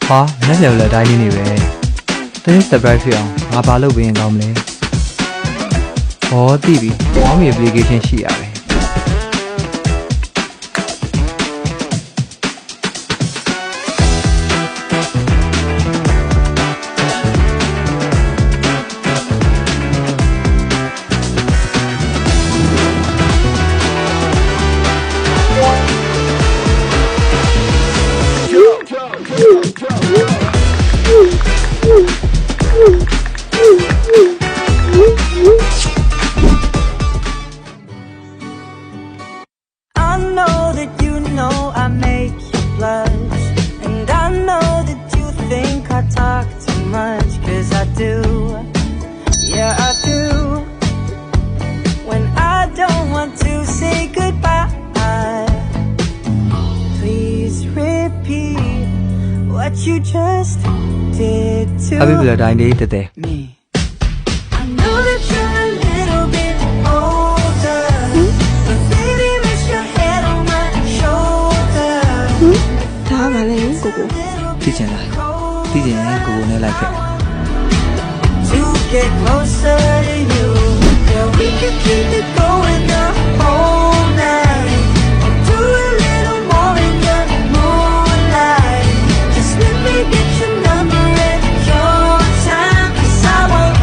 ဟာမနေ့ကလည်းတိုင်းလေးနေပဲတင်း surprise ဖြစ်အောင်ငါဘာလုပ်ပေးရင်ကောင်းမလဲဟောသိပြီမောင်မီ application ရှိရတယ်You just did to Happy birthday today. Me. I know that you're a little bit older, but baby, rest your head on my shoulder. 다 말해, 고고. Teaching like, teaching gogo ne like it. To get closer to you, yeah, we could keep it going the whole night. Do a little more in the moonlight. Let me get your number and your time, 'cause I want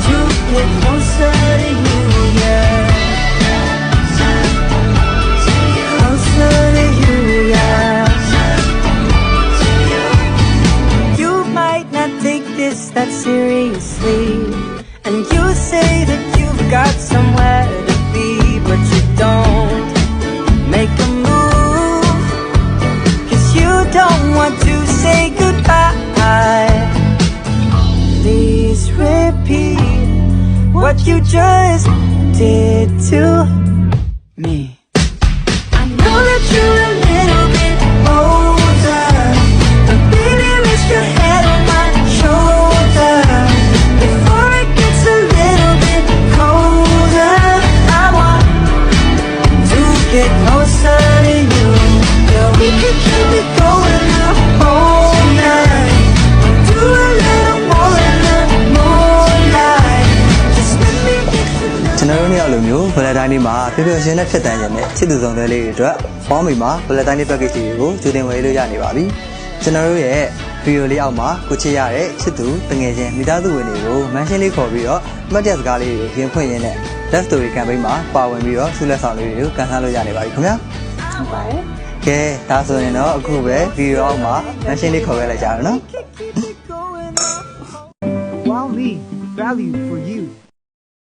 to get closer to you, yeah. Closer to you, yeah. You might not take this that seriously, and you say that you've got somewhere to be, but you don't make a move, 'cause you don't want to say goodbye. Please repeat what you just did to me. I know that you're a little bit older, but baby, rest your head on my shoulder. Before it gets a little bit colder, I want to get closer to you. Yeah, we can keep it going the whole night. Do a little more in the moonlight. Just let me get to know. ကျွန်တော်တို့နေ့အလိုမျိုးဘလက်တိုင်းလေးမှာပျော်ပျော်ရွှင်ရွှင်နဲ့ဖြစ်တန်းခြင်းနဲ့ချစ်သူဆောင်တဲ့လေးတွေအတွက်ဘောင်းမီမှာဘလက်တိုင်းလေး package တွေကိုကြိုတင်ဝယ်လို့ရနေပါပြီကျွန်တော်တို့ရဲ့ဗီဒီယိုလေးအောက်မှာကိုချစ်ရတဲ့ချစ်သူတငယ်ချင်းမိသားစုဝင်တွေကို mention လေးခေါ်ပြီးတော့အမှတ်တရစကားလေးတွေပြင်ဖွင့်ရင်းနဲ့ love story campaign မှာပါဝင်ပြီးတော့ဆုလက်ဆောင်လေးတွေကိုကန်ဆယ်လို့ရနေပါပြီခင်ဗျာဟုတ်ပါတယ်ကဲဒါဆိုရင်တော့အခုပဲဗီဒီယိုအောက်မှာ mention လေးခေါ်ခဲ့လိုက်ကြရအောင်နော် Wow, me value for you.